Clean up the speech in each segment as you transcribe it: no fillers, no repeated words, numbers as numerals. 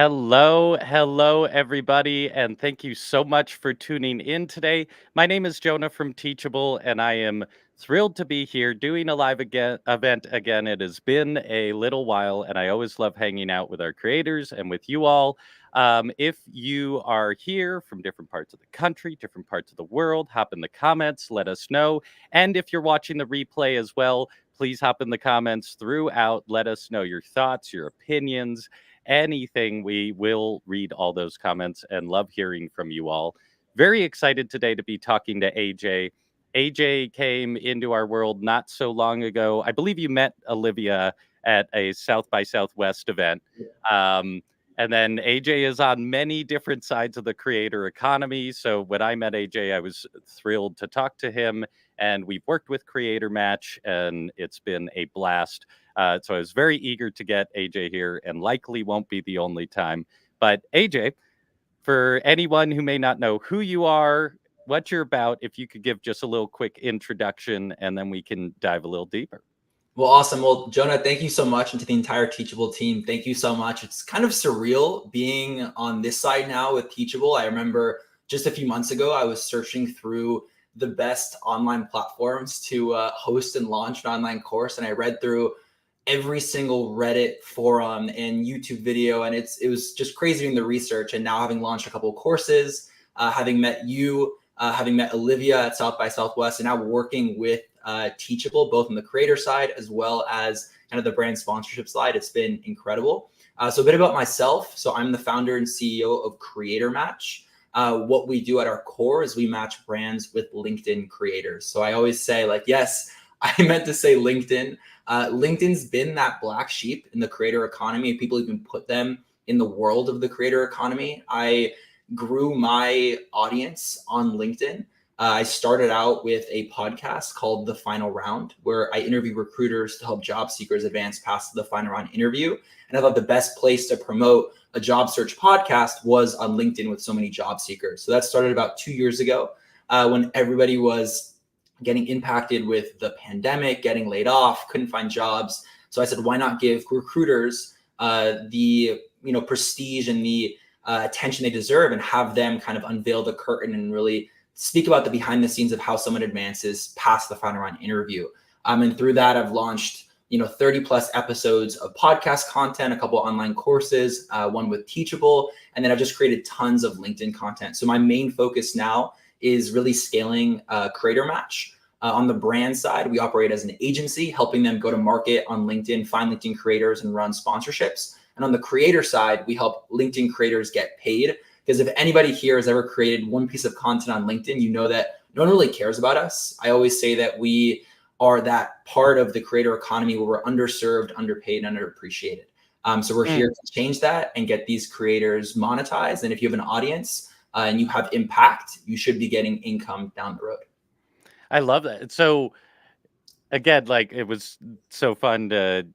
Hello, everybody, and thank you so much for tuning in today. My name is Jonah from Teachable, and I am thrilled to be here doing a live event again. It has been a little while, and I always love hanging out with our creators and with you all. If you are here from different parts of the country, different parts of the world, hop in the comments, let us know. And if you're watching the replay as well, please hop in the comments throughout. Let us know your thoughts, your opinions, anything. We will read all those comments and love hearing from you all. Very excited today to be talking to AJ. AJ came into our world not so long ago. I believe you met Olivia at a South by Southwest event. Um, and then AJ is on many different sides of the creator economy. So when I met AJ, I was thrilled to talk to him. And we've worked with Creator Match, and it's been a blast. So I was very eager to get AJ here, and likely won't be the only time. But AJ, for anyone who may not know who you are, what you're about, if you could give just a little quick introduction, and then we can dive a little deeper. Well, awesome. Well, Jonah, thank you so much, and to the entire Teachable team, thank you so much. It's kind of surreal being on this side now with Teachable. I remember just a few months ago, I was searching through the best online platforms to host and launch an online course, and I read through every single Reddit forum and YouTube video, and it was just crazy doing the research. And now, having launched a couple of courses, having met you, having met Olivia at South by Southwest, and now working with Teachable, both on the creator side as well as kind of the brand sponsorship side, it's been incredible. So a bit about myself. So I'm the founder and CEO of Creator Match. What we do at our core is we match brands with LinkedIn creators. So I always say, like, yes, I meant to say LinkedIn. LinkedIn's been that black sheep in the creator economy. People even put them in the world of the creator economy. I grew my audience on LinkedIn. I started out with a podcast called The Final Round, where I interview recruiters to help job seekers advance past the final round interview. And I thought the best place to promote a job search podcast was on LinkedIn with so many job seekers. So that started about 2 years ago when everybody was getting impacted with the pandemic, getting laid off, couldn't find jobs. So I said, why not give recruiters the prestige and the attention they deserve, and have them kind of unveil the curtain and really speak about the behind the scenes of how someone advances past the final round interview. And through that, I've launched 30 plus episodes of podcast content, a couple of online courses, one with Teachable, and then I've just created tons of LinkedIn content. So my main focus now is really scaling Creator Match. On the brand side, we operate as an agency, helping them go to market on LinkedIn, find LinkedIn creators, and run sponsorships. And on the creator side, we help LinkedIn creators get paid. Because if anybody here has ever created one piece of content on LinkedIn, you know that no one really cares about us. I always say that we are that part of the creator economy where we're underserved, underpaid, and underappreciated. So we're here to change that and get these creators monetized. And if you have an audience and you have impact, you should be getting income down the road. I love that. So again, like, it was so fun to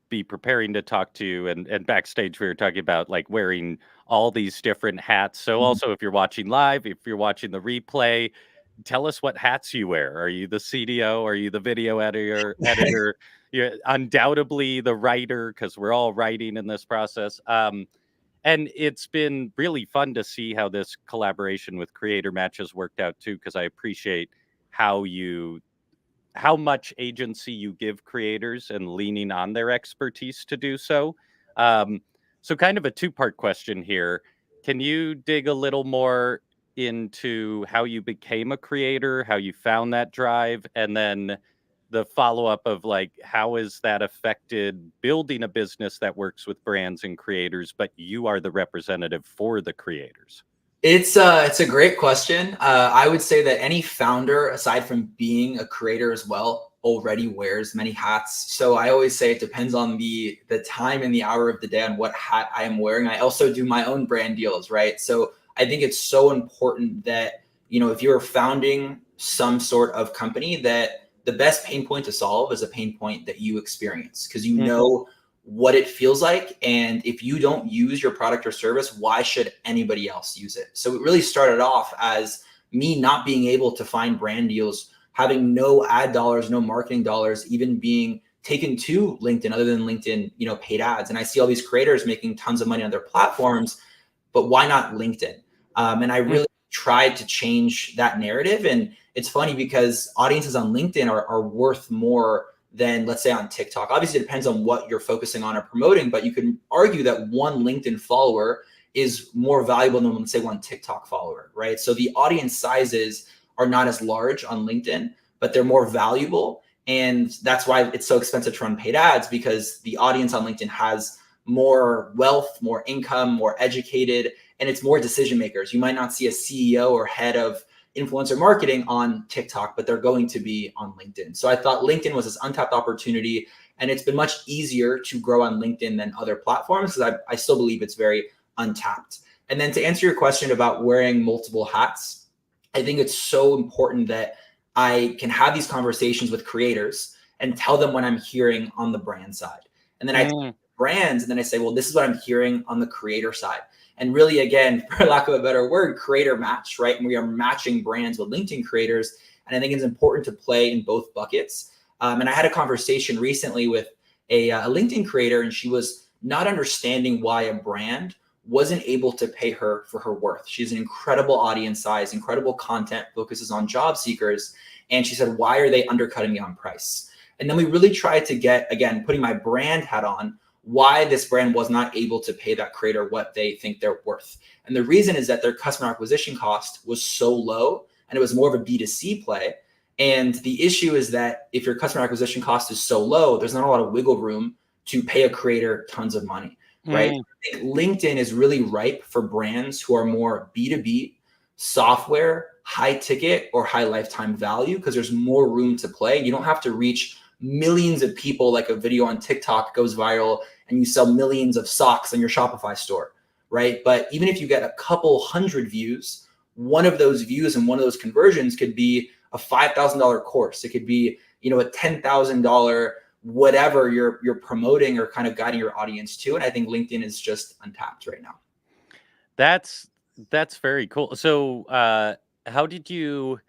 be preparing to talk to you, and backstage we were talking about like wearing all these different hats. So also, if you're watching live, if you're watching the replay, tell us what hats you wear. Are you the CDO? Are you the video editor? You're undoubtedly the writer, because we're all writing in this process. And it's been really fun to see how this collaboration with Creator Match has worked out too, because I appreciate how much agency you give creators and leaning on their expertise to do so. So kind of a two-part question here. Can you dig a little more into how you became a creator, how you found that drive, and then the follow-up of like, how has that affected building a business that works with brands and creators, but you are the representative for the creators? It's a great question. I would say that any founder, aside from being a creator as well, already wears many hats. So I always say it depends on the time and the hour of the day on what hat I am wearing. I also do my own brand deals, right? So I think it's so important that, if you're founding some sort of company, that the best pain point to solve is a pain point that you experience, because you know what it feels like. And if you don't use your product or service, why should anybody else use it? So it really started off as me not being able to find brand deals, having no ad dollars, no marketing dollars, even being taken to LinkedIn other than LinkedIn, paid ads. And I see all these creators making tons of money on their platforms, but why not LinkedIn? And I Mm, really tried to change that narrative. And it's funny because audiences on LinkedIn are worth more than, let's say, on TikTok. Obviously, it depends on what you're focusing on or promoting, but you can argue that one LinkedIn follower is more valuable than, let's say, one TikTok follower, right? So the audience sizes are not as large on LinkedIn, but they're more valuable. And that's why it's so expensive to run paid ads, because the audience on LinkedIn has more wealth, more income, more educated, and it's more decision makers. You might not see a CEO or head of influencer marketing on TikTok, but they're going to be on LinkedIn. So I thought LinkedIn was this untapped opportunity, and it's been much easier to grow on LinkedIn than other platforms, because I still believe it's very untapped. And then to answer your question about wearing multiple hats, I think it's so important that I can have these conversations with creators and tell them what I'm hearing on the brand side. And then I mm, brands, and then I say, well, this is what I'm hearing on the creator side. And really, again, for lack of a better word, creator match, right? And we are matching brands with LinkedIn creators. And I think it's important to play in both buckets. And I had a conversation recently with a LinkedIn creator, and she was not understanding why a brand wasn't able to pay her for her worth. She's an incredible audience size, incredible content, focuses on job seekers. And she said, why are they undercutting me on price? And then we really tried to get, again, putting my brand hat on, why this brand was not able to pay that creator what they think they're worth. And the reason is that their customer acquisition cost was so low, and it was more of a B2C play. And the issue is that if your customer acquisition cost is so low, there's not a lot of wiggle room to pay a creator tons of money, right? mm. I think LinkedIn is really ripe for brands who are more B2B, software, high ticket, or high lifetime value, because there's more room to play. You don't have to reach millions of people like a video on TikTok goes viral and you sell millions of socks on your Shopify store, right? But even if you get a couple hundred views, one of those views and one of those conversions could be a $5,000 course. It could be, a $10,000 whatever you're promoting or kind of guiding your audience to. And I think LinkedIn is just untapped right now. That's that's very cool. So, how did you,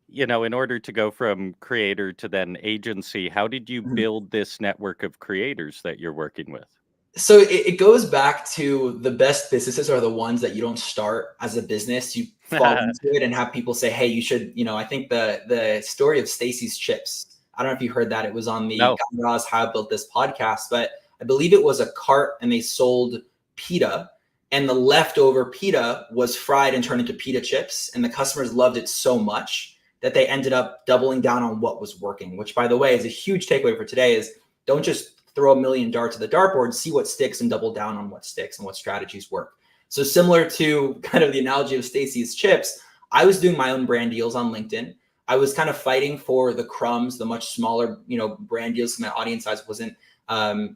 in order to go from creator to then agency, how did you Mhm. build this network of creators that you're working with? So it goes back to the best businesses are the ones that you don't start as a business. You fall into it and have people say, hey, you should, I think the story of Stacy's Chips, I don't know if you heard that. It was on the No. Guy Raz How I Built This podcast, but I believe it was a cart and they sold pita, and the leftover pita was fried and turned into pita chips. And the customers loved it so much that they ended up doubling down on what was working, which, by the way, is a huge takeaway for today is don't just throw a million darts at the dartboard, see what sticks and double down on what sticks and what strategies work. So similar to kind of the analogy of Stacy's Chips, I was doing my own brand deals on LinkedIn. I was kind of fighting for the crumbs, the much smaller, brand deals. My audience size wasn't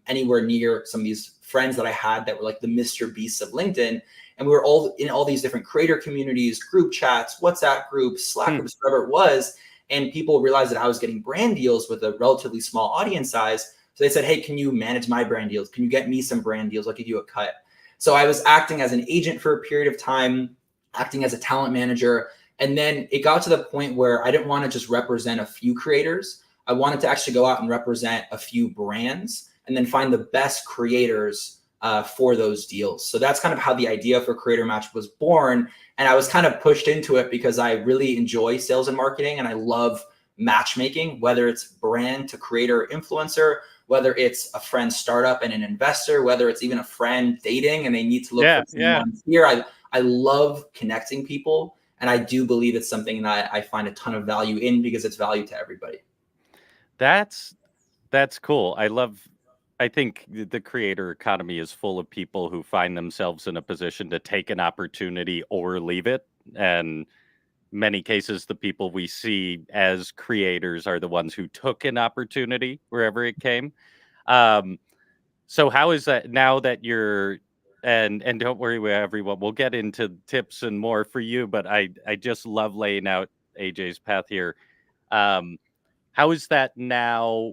anywhere near some of these friends that I had that were like the Mr. Beasts of LinkedIn. And we were all in all these different creator communities, group chats, WhatsApp groups, Slack Hmm. groups, whatever it was. And people realized that I was getting brand deals with a relatively small audience size. So they said, hey, can you manage my brand deals? Can you get me some brand deals? I'll give you a cut. So I was acting as an agent for a period of time, acting as a talent manager. And then it got to the point where I didn't want to just represent a few creators. I wanted to actually go out and represent a few brands and then find the best creators for those deals. So that's kind of how the idea for Creator Match was born. And I was kind of pushed into it because I really enjoy sales and marketing and I love matchmaking, whether it's brand to creator influencer, whether it's a friend startup and an investor, whether it's even a friend dating and they need to look for Yeah, yeah. someone here. I love connecting people. And I do believe it's something that I find a ton of value in because it's value to everybody. That's that's cool. I think the creator economy is full of people who find themselves in a position to take an opportunity or leave it. And many cases, the people we see as creators are the ones who took an opportunity wherever it came. Um, so how is that now that you're and don't worry everyone, we'll get into tips and more for you, but I just love laying out AJ's path here. Um, how is that now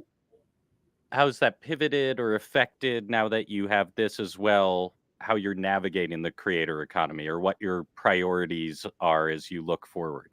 how's that pivoted or affected now that you have this as well, how you're navigating the creator economy or what your priorities are as you look forward?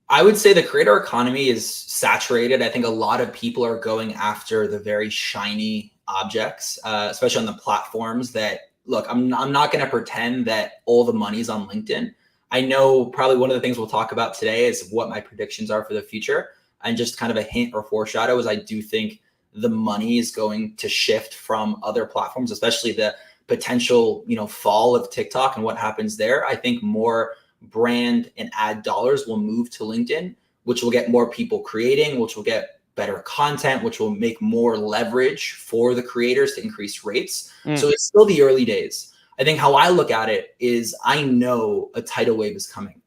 I would say the creator economy is saturated. I think a lot of people are going after the very shiny objects, especially on the platforms that look, I'm not going to pretend that all the money's on LinkedIn. I know probably one of the things we'll talk about today is what my predictions are for the future. And just kind of a hint or foreshadow is I do think the money is going to shift from other platforms, especially the potential, fall of TikTok and what happens there. I think more brand and ad dollars will move to LinkedIn, which will get more people creating, which will get better content, which will make more leverage for the creators to increase rates. So it's still the early days. I think how I look at it is I know a tidal wave is coming.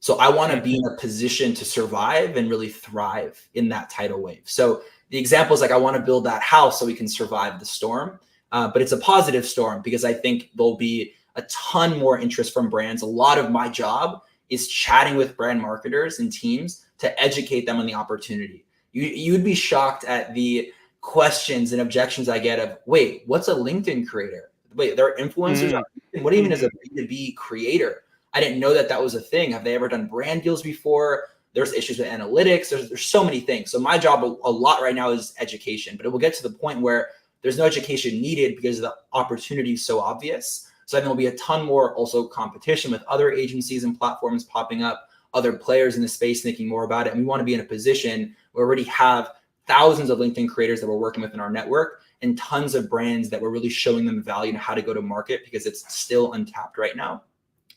So I want to be in a position to survive and really thrive in that tidal wave. So the example is like, I want to build that house so we can survive the storm. But it's a positive storm because I think there'll be a ton more interest from brands. A lot of my job is chatting with brand marketers and teams to educate them on the opportunity. You'd be shocked at the questions and objections I get of, wait, what's a LinkedIn creator? Wait, there are influencers on LinkedIn? What even is a B2B creator? I didn't know that was a thing. Have they ever done brand deals before? There's issues with analytics. There's so many things. So my job a lot right now is education, but it will get to the point where there's no education needed because the opportunity is so obvious. So I think there'll be a ton more also competition with other agencies and platforms popping up, other players in the space thinking more about it. And we want to be in a position where we already have thousands of LinkedIn creators that we're working with in our network and tons of brands that we're really showing them value and how to go to market because it's still untapped right now.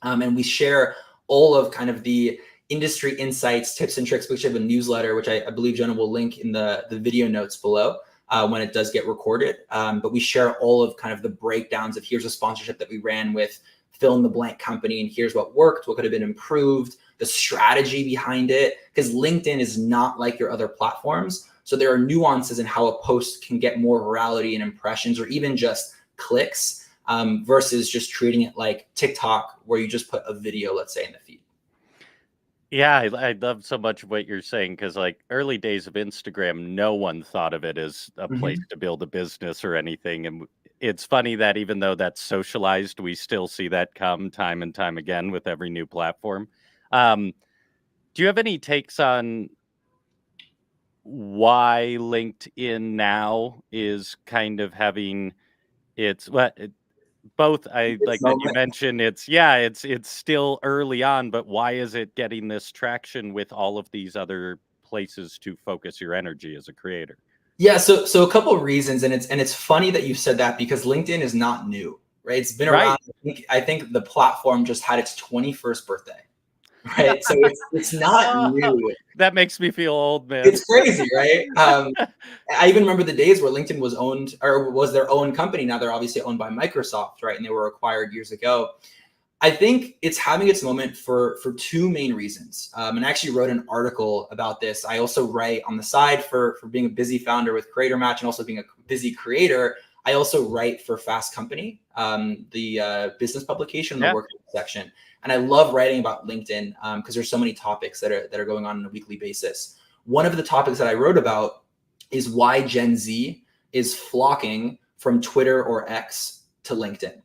And we share all of kind of the industry insights, tips and tricks. We have a newsletter, which I believe Jonah will link in the video notes below when it does get recorded. But we share all of kind of the breakdowns of here's a sponsorship that we ran with fill in the blank company and here's what worked, what could have been improved, the strategy behind it. Because LinkedIn is not like your other platforms. So there are nuances in how a post can get more virality and impressions or even just clicks. Versus just treating it like TikTok, where you just put a video, let's say, in the feed. Yeah, I love so much of what you're saying because, like, early days of Instagram, no one thought of it as a place to build a business or anything. And it's funny that even though that's socialized, we still see that come time and time again with every new platform. Do you have any takes on why LinkedIn now is kind of having its both I like that you mentioned it's still early on, but why is it getting this traction with all of these other places to focus your energy as a creator? Yeah, so a couple of reasons, and it's funny that you said that because LinkedIn is not new, right? It's been around. I think the platform just had its 21st birthday, right? So it's not new. That makes me feel old, man. It's crazy, right? I even remember the days where LinkedIn was owned or was their own company. Now they're obviously owned by Microsoft, right? And they were acquired years ago. I think it's having its moment for two main reasons. And I actually wrote an article about this. I also write on the side for being a busy founder with Creator Match and also being a busy creator. I also write for Fast Company, the business publication in the work section. And I love writing about LinkedIn because there's so many topics that are going on a weekly basis. One of the topics that I wrote about is why Gen Z is flocking from Twitter or X to LinkedIn.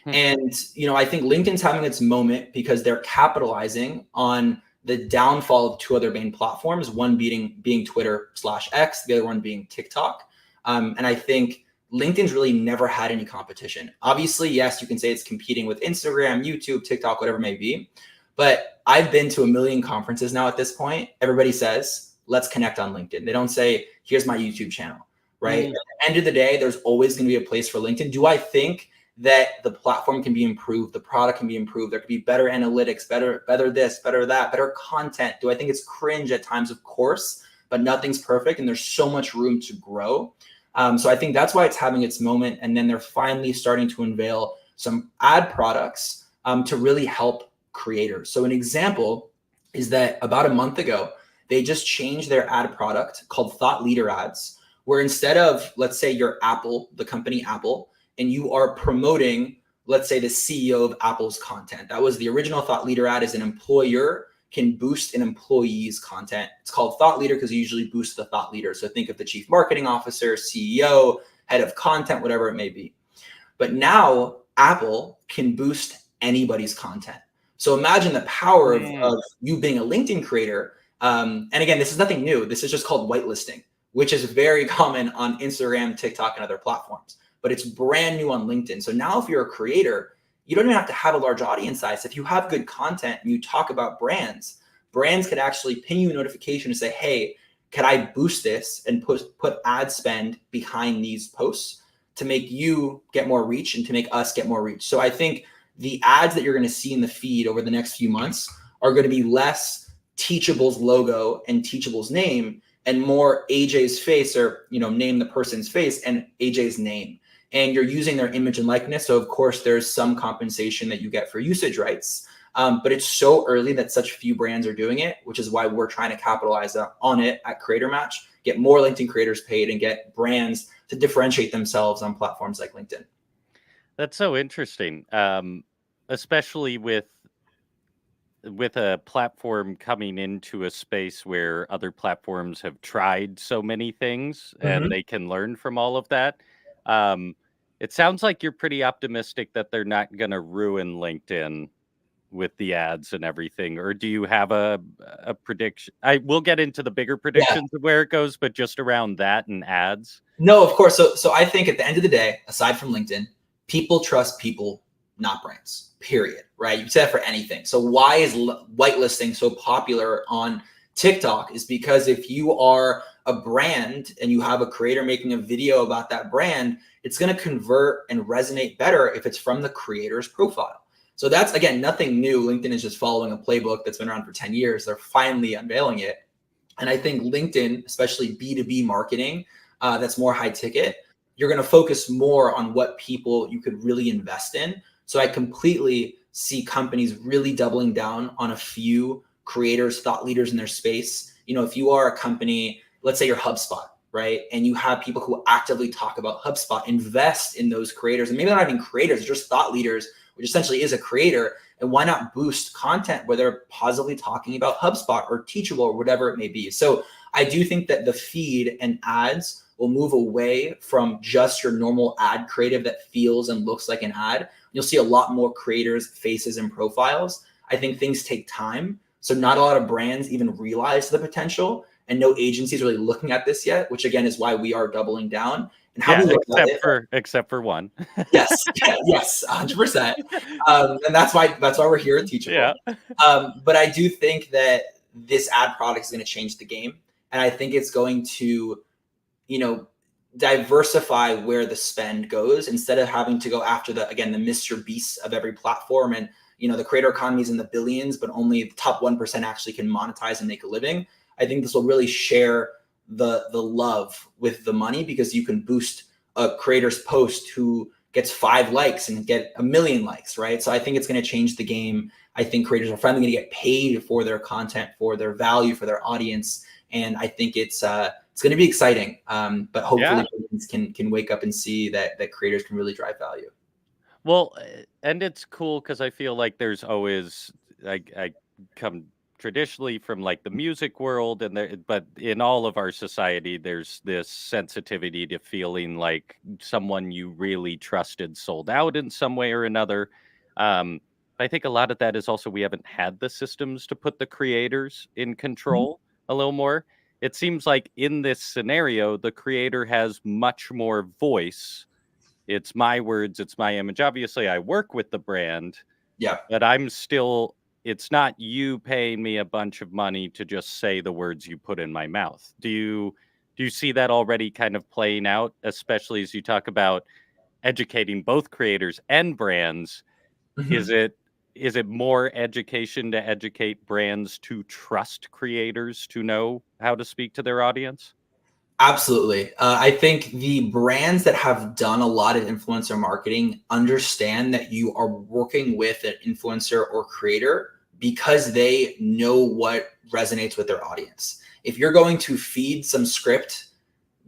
And, I think LinkedIn's having its moment because they're capitalizing on the downfall of two other main platforms, one being Twitter/X, the other one being TikTok. And I think LinkedIn's really never had any competition. Obviously, yes, you can say it's competing with Instagram, YouTube, TikTok, whatever it may be. But I've been to a million conferences now at this point. Everybody says, let's connect on LinkedIn. They don't say, here's my YouTube channel, right? At the end of the day, there's always going to be a place for LinkedIn. Do I think that the platform can be improved, the product can be improved, there could be better analytics, better this, better that, better content? Do I think it's cringe at times? Of course, but nothing's perfect and there's so much room to grow. So I think that's why it's having its moment. And then they're finally starting to unveil some ad products to really help creators. So an example is that about a month ago, they just changed their ad product called Thought Leader Ads, where instead of, let's say you're Apple, the company Apple, and you are promoting, let's say, the CEO of Apple's content. That was the original Thought Leader ad. As an employer can boost an employee's content. It's called Thought Leader because you usually boost the thought leader. So think of the chief marketing officer, CEO, head of content, whatever it may be. But now Apple can boost anybody's content. So imagine the power of you being a LinkedIn creator And again, this is nothing new. This is just called whitelisting, which is very common on Instagram, TikTok, and other platforms. But it's brand new on LinkedIn. So now if you're a creator, you don't even have to have a large audience size. If you have good content and you talk about brands, brands could actually ping you a notification and say, hey, can I boost this and put ad spend behind these posts to make you get more reach and to make us get more reach? So I think the ads that you're going to see in the feed over the next few months are going to be less Teachable's logo and Teachable's name and more AJ's face, or, name the person's face and AJ's name. And you're using their image and likeness. So of course there's some compensation that you get for usage rights. But it's so early that such few brands are doing it, which is why we're trying to capitalize on it at Creator Match, get more LinkedIn creators paid and get brands to differentiate themselves on platforms like LinkedIn. That's so interesting, especially with a platform coming into a space where other platforms have tried so many things and they can learn from all of that. It sounds like you're pretty optimistic that they're not going to ruin LinkedIn with the ads and everything, or do you have a prediction? We'll get into the bigger Yeah. predictions of where it goes, but just around that and ads. No, of course. So I think at the end of the day, aside from LinkedIn, people trust people, not brands, period. Right? You can say that for anything. So why is whitelisting so popular on TikTok is because if you are a brand and you have a creator making a video about that brand, it's going to convert and resonate better if it's from the creator's profile. So that's, again, nothing new. LinkedIn is just following a playbook that's been around for 10 years. They're finally unveiling it. And I think LinkedIn, especially B2B marketing, that's more high ticket, you're going to focus more on what people you could really invest in. So I completely see companies really doubling down on a few creators, thought leaders in their space. If you are a company, let's say you're HubSpot, right? And you have people who actively talk about HubSpot, invest in those creators. And maybe they're not even creators, they're just thought leaders, which essentially is a creator. And why not boost content where they're positively talking about HubSpot or Teachable or whatever it may be? So I do think that the feed and ads will move away from just your normal ad creative that feels and looks like an ad. You'll see a lot more creators' faces and profiles. I think things take time. So not a lot of brands even realize the potential, and no agencies really looking at this yet, which again is why we are doubling down. And how we look at it, except for one. yes, yes, 100%. And that's why we're here at Teachable. Yeah. But I do think that this ad product is going to change the game, and I think it's going to, diversify where the spend goes instead of having to go after the Mr. Beast of every platform. And the creator economy is in the billions, but only the top 1% actually can monetize and make a living. I think this will really share the love with the money, because you can boost a creator's post who gets 5 likes and get 1 million likes, right? So I think it's going to change the game. I think creators are finally going to get paid for their content, for their value, for their audience. And I think it's going to be exciting. But hopefully can wake up and see that creators can really drive value. Well, and it's cool because I feel like there's always, I come traditionally from like the music world, but in all of our society, there's this sensitivity to feeling like someone you really trusted sold out in some way or another. I think a lot of that is also we haven't had the systems to put the creators in control a little more. It seems like in this scenario, the creator has much more voice. It's my words, it's my image. Obviously, I work with the brand, Yeah. but it's not you paying me a bunch of money to just say the words you put in my mouth. Do you see that already kind of playing out, especially as you talk about educating both creators and brands? Is it more education to educate brands to trust creators to know how to speak to their audience? Absolutely. I think the brands that have done a lot of influencer marketing understand that you are working with an influencer or creator because they know what resonates with their audience. If you're going to feed some script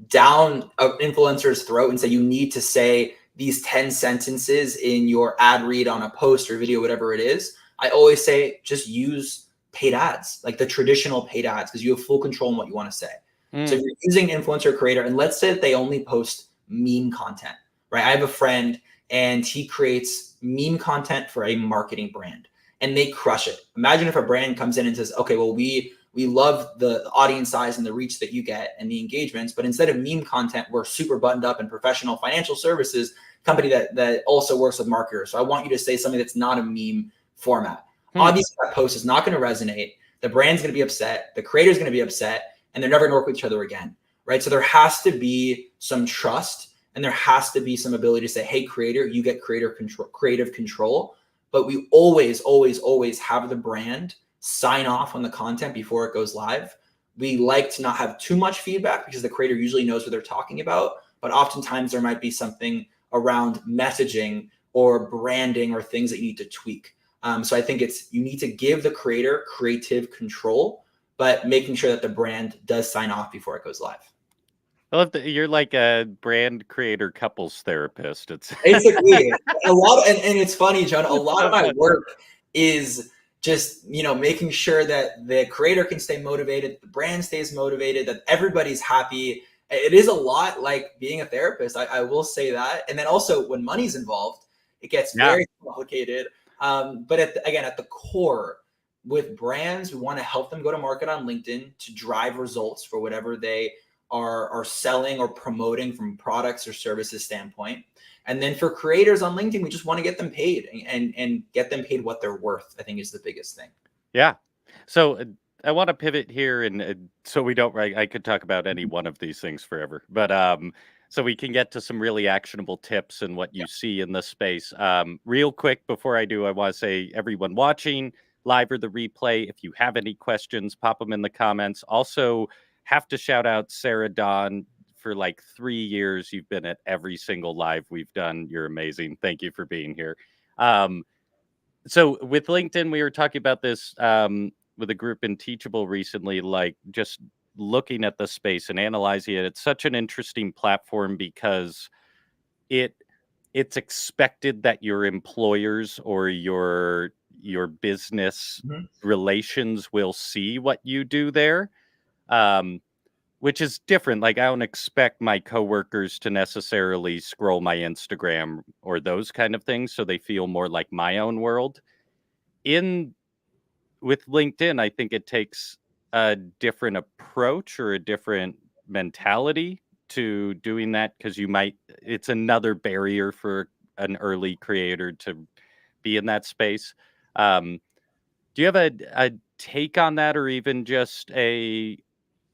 down an influencer's throat and say you need to say these 10 sentences in your ad read on a post or video, whatever it is, I always say just use paid ads, like the traditional paid ads, because you have full control on what you want to say. So if you're using influencer creator, and let's say that they only post meme content, right? I have a friend and he creates meme content for a marketing brand and they crush it. Imagine if a brand comes in and says, okay, well, we We love the audience size and the reach that you get and the engagements. But instead of meme content, we're super buttoned up and professional financial services company that also works with marketers. So I want you to say something that's not a meme format. Obviously, that post is not going to resonate. The brand's going to be upset. The creator's going to be upset, and they're never going to work with each other again, right? So there has to be some trust, and there has to be some ability to say, hey, creator, you get creative control. But we always, always, always have the brand sign off on the content before it goes live. We like to not have too much feedback because the creator usually knows what they're talking about, but oftentimes there might be something around messaging or branding or things that you need to tweak. So I think you need to give the creator creative control, but making sure that the brand does sign off before it goes live. I love that you're like a brand creator couples therapist. It's Basically, and it's funny, John, a lot of my work is just, making sure that the creator can stay motivated, the brand stays motivated, that everybody's happy. It is a lot like being a therapist. I will say that. And then also when money's involved, it gets very complicated. But at the core, with brands, we want to help them go to market on LinkedIn to drive results for whatever they are selling or promoting from products or services standpoint. And then for creators on LinkedIn, we just want to get them paid and get them paid what they're worth, I think is the biggest thing. Yeah. So I want to pivot here, and so we don't. I could talk about any one of these things forever, but so we can get to some really actionable tips and what you see in the space. Real quick before I do, I want to say everyone watching live or the replay, if you have any questions, pop them in the comments. Also, have to shout out Sarah Dawn. For like 3 years, you've been at every single live we've done. You're amazing. Thank you for being here. So with LinkedIn, we were talking about this with a group in Teachable recently, like just looking at the space and analyzing it. It's such an interesting platform because it's expected that your employers or your business relations will see what you do there. Which is different. Like, I don't expect my coworkers to necessarily scroll my Instagram or those kind of things, so they feel more like my own world. With LinkedIn, I think it takes a different approach or a different mentality to doing that because it's another barrier for an early creator to be in that space. Do you have a take on that, or even just a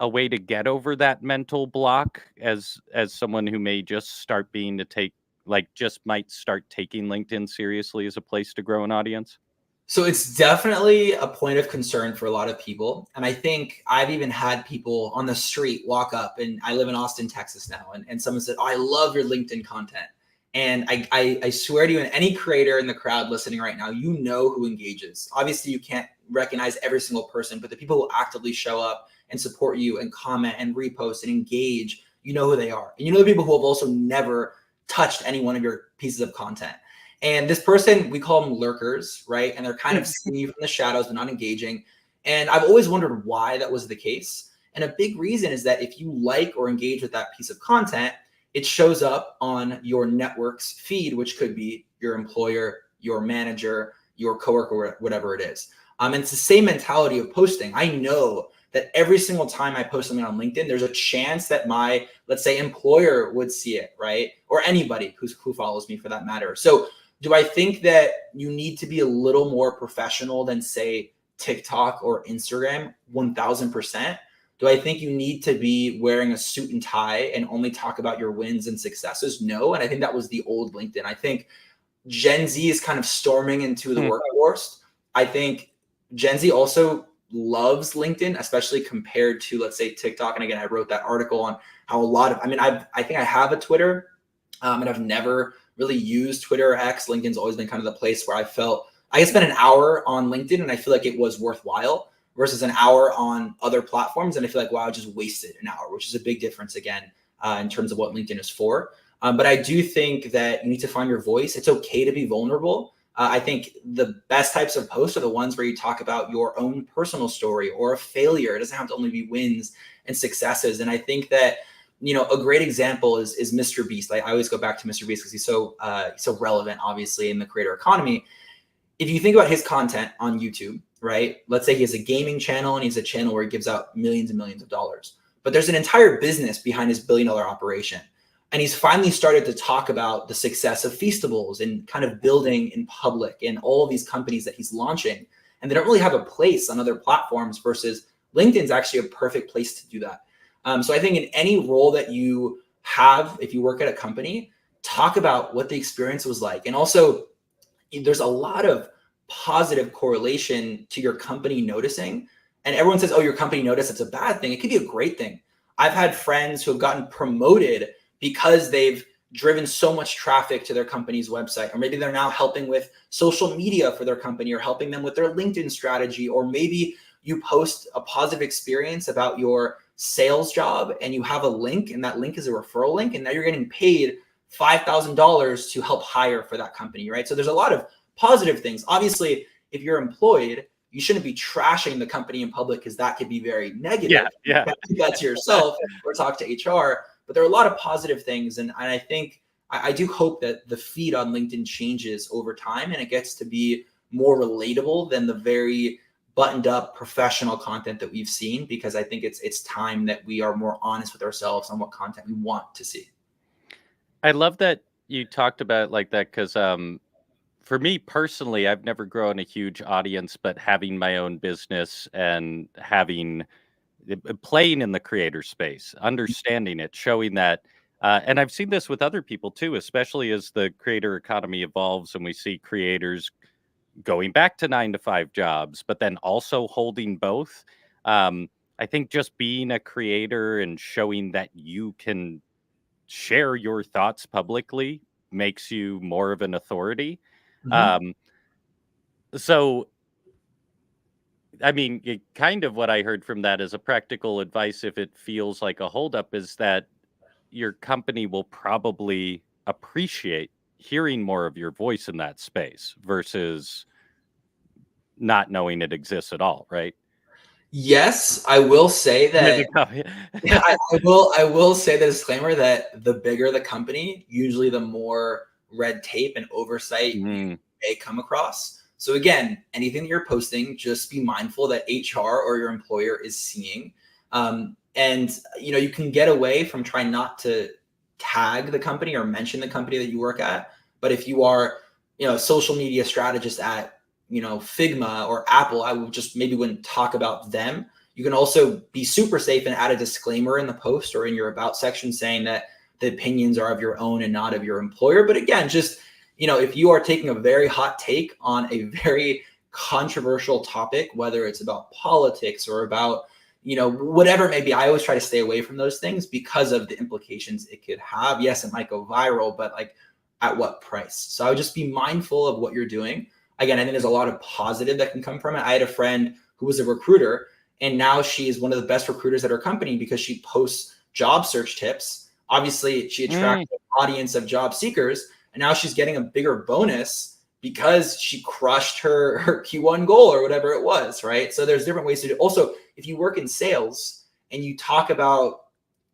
way to get over that mental block as someone who may just start might start taking LinkedIn seriously as a place to grow an audience? So it's definitely a point of concern for a lot of people. And I think I've even had people on the street walk up, and I live in Austin, Texas now. And someone said, oh, I love your LinkedIn content. And I swear to you, and any creator in the crowd listening right now, you know who engages. Obviously, you can't recognize every single person, but the people who actively show up and support you and comment and repost and engage, you know who they are. And you know the people who have also never touched any one of your pieces of content. And this person, we call them lurkers, right? And they're kind of seeing you from the shadows, but not engaging. And I've always wondered why that was the case. And a big reason is that if you like or engage with that piece of content, it shows up on your network's feed, which could be your employer, your manager, your coworker, whatever it is. And it's the same mentality of posting. I know that every single time I post something on LinkedIn, there's a chance that my, let's say, employer would see it, right? Or anybody who follows me for that matter. So do I think that you need to be a little more professional than, say, TikTok or Instagram? 1000%. Do I think you need to be wearing a suit and tie and only talk about your wins and successes? No. And I think that was the old LinkedIn. I think Gen Z is kind of storming into the workforce. I think Gen Z also loves LinkedIn, especially compared to, let's say, TikTok. And again, I wrote that article on how I think I have a Twitter, and I've never really used Twitter or X. LinkedIn's always been kind of the place where I felt I could spend an hour on LinkedIn and I feel like it was worthwhile versus an hour on other platforms. And I feel like, wow, I just wasted an hour, which is a big difference again, in terms of what LinkedIn is for. But I do think that you need to find your voice. It's okay to be vulnerable. I think the best types of posts are the ones where you talk about your own personal story or a failure. It doesn't have to only be wins and successes. And I think that, a great example is Mr. Beast. I always go back to Mr. Beast because he's so relevant, obviously, in the creator economy. If you think about his content on YouTube, right? Let's say he has a gaming channel and he's a channel where he gives out millions and millions of dollars. But there's an entire business behind his billion-dollar operation. And he's finally started to talk about the success of Feastables and kind of building in public and all of these companies that he's launching. And they don't really have a place on other platforms versus LinkedIn's actually a perfect place to do that. So I think in any role that you have, if you work at a company, talk about what the experience was like. And also, there's a lot of positive correlation to your company noticing. And everyone says, oh, your company noticed, it's a bad thing. It could be a great thing. I've had friends who have gotten promoted because they've driven so much traffic to their company's website, or maybe they're now helping with social media for their company or helping them with their LinkedIn strategy, or maybe you post a positive experience about your sales job and you have a link and that link is a referral link and now you're getting paid $5,000 to help hire for that company, right? So there's a lot of positive things. Obviously, if you're employed, you shouldn't be trashing the company in public because that could be very negative. Yeah. Keep that to yourself or talk to HR. But there are a lot of positive things. And I think I do hope that the feed on LinkedIn changes over time and it gets to be more relatable than the very buttoned up professional content that we've seen, because I think it's time that we are more honest with ourselves on what content we want to see. I love that you talked about it like that because for me personally, I've never grown a huge audience, but having my own business and having playing in the creator space, understanding it, showing that. And I've seen this with other people too, especially as the creator economy evolves and we see creators going back to 9 to 5 jobs, but then also holding both. I think just being a creator and showing that you can share your thoughts publicly makes you more of an authority. Mhm. Um, so, I mean, kind of what I heard from that as a practical advice, if it feels like a holdup, is that your company will probably appreciate hearing more of your voice in that space versus not knowing it exists at all, right? Yes, I will say Yeah, that yeah. I will say the disclaimer that the bigger the company, usually the more red tape and oversight you Mm, may come across. So again, anything that you're posting, just be mindful that HR or your employer is seeing. And you can get away from trying not to tag the company or mention the company that you work at. But if you are, a social media strategist at, Figma or Apple, I would just maybe wouldn't talk about them. You can also be super safe and add a disclaimer in the post or in your about section saying that the opinions are of your own and not of your employer. But again, just, if you are taking a very hot take on a very controversial topic, whether it's about politics or about, whatever it may be, I always try to stay away from those things because of the implications it could have. Yes, it might go viral, but like at what price? So I would just be mindful of what you're doing. Again, I think there's a lot of positive that can come from it. I had a friend who was a recruiter, and now she is one of the best recruiters at her company because she posts job search tips. Obviously, she mm. attracts an audience of job seekers, and now she's getting a bigger bonus because she crushed her Q1 goal or whatever it was, right? So there's different ways to do it. Also, if you work in sales and you talk about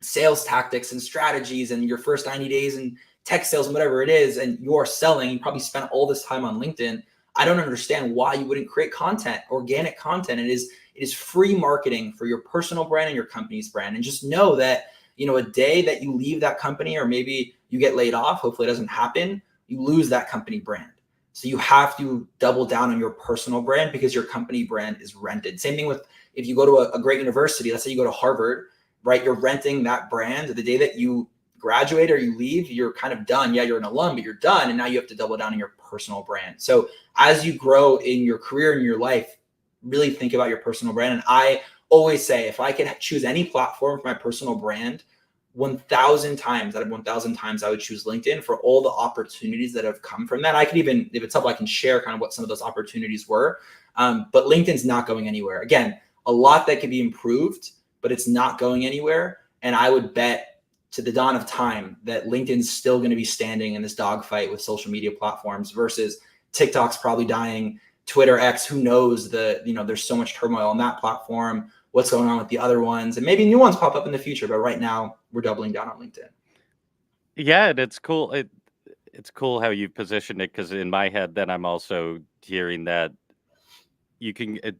sales tactics and strategies and your first 90 days and tech sales and whatever it is, and you're selling, you probably spent all this time on LinkedIn. I don't understand why you wouldn't create content, organic content. It is free marketing for your personal brand and your company's brand. And just know that, a day that you leave that company or maybe you get laid off, hopefully it doesn't happen, you lose that company brand. So you have to double down on your personal brand because your company brand is rented. Same thing with if you go to a great university, let's say you go to Harvard, right? You're renting that brand. The day that you graduate or you leave, you're kind of done. Yeah, you're an alum, but you're done. And now you have to double down on your personal brand. So as you grow in your career and your life, really think about your personal brand. And I always say, if I could choose any platform for my personal brand, 1,000 times out of 1,000 times, I would choose LinkedIn for all the opportunities that have come from that. I could even, if it's helpful, I can share kind of what some of those opportunities were. But LinkedIn's not going anywhere. Again, a lot that could be improved, but it's not going anywhere. And I would bet to the dawn of time that LinkedIn's still going to be standing in this dogfight with social media platforms versus TikTok's probably dying. Twitter, X, who knows, there's so much turmoil on that platform, what's going on with the other ones, and maybe new ones pop up in the future. But right now we're doubling down on LinkedIn. Yeah, and it's cool. It's cool how you've positioned it because in my head, then I'm also hearing that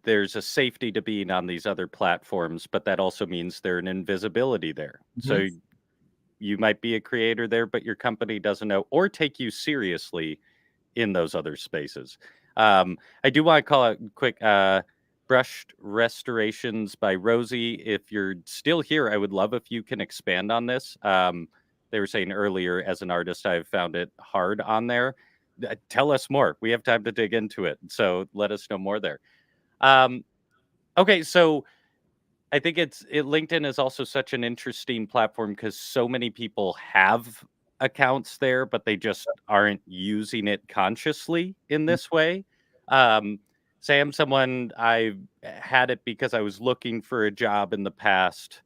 there's a safety to being on these other platforms, but that also means there's an invisibility there. So Mhm. you might be a creator there, but your company doesn't know or take you seriously in those other spaces. I do want to call out quick Brushed Restorations by Rosie. If you're still here, I would love if you can expand on this. They were saying earlier, as an artist, I've found it hard on there. Tell us more. We have time to dig into it. So let us know more there. Um, okay, so I think LinkedIn is also such an interesting platform because so many people have accounts there, but they just aren't using it consciously in this way. Um, Say I'm someone I had it because I was looking for a job in the past,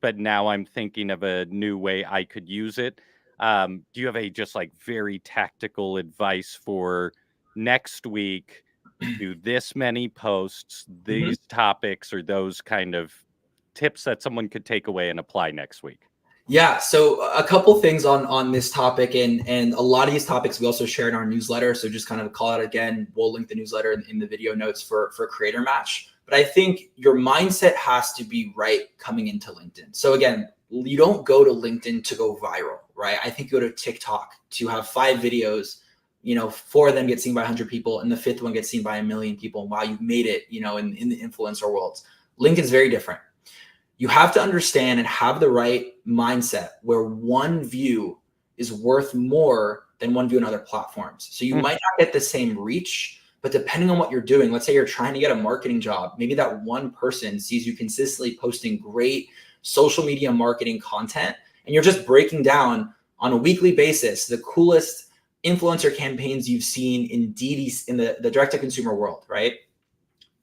but now I'm thinking of a new way I could use it. Do you have a just like very tactical advice for next week? Do this many posts, Mhm. these topics, or those kind of tips that someone could take away and apply next week? Yeah, so a couple things on this topic, and a lot of these topics we also share in our newsletter. So just kind of call it again. We'll link the newsletter in the video notes for Creator Match. But I think your mindset has to be right coming into LinkedIn. So again, you don't go to LinkedIn to go viral, right? I think you go to TikTok to have 5 videos. Four of them get seen by 100 people, and the fifth one gets seen by 1 million people. And wow, you've made it. In the influencer world, LinkedIn's very different. You have to understand and have the right mindset where one view is worth more than one view on other platforms. So you Mm, might not get the same reach, but depending on what you're doing, let's say you're trying to get a marketing job, maybe that one person sees you consistently posting great social media marketing content, and you're just breaking down on a weekly basis the coolest influencer campaigns you've seen in DD in the direct to consumer world, right?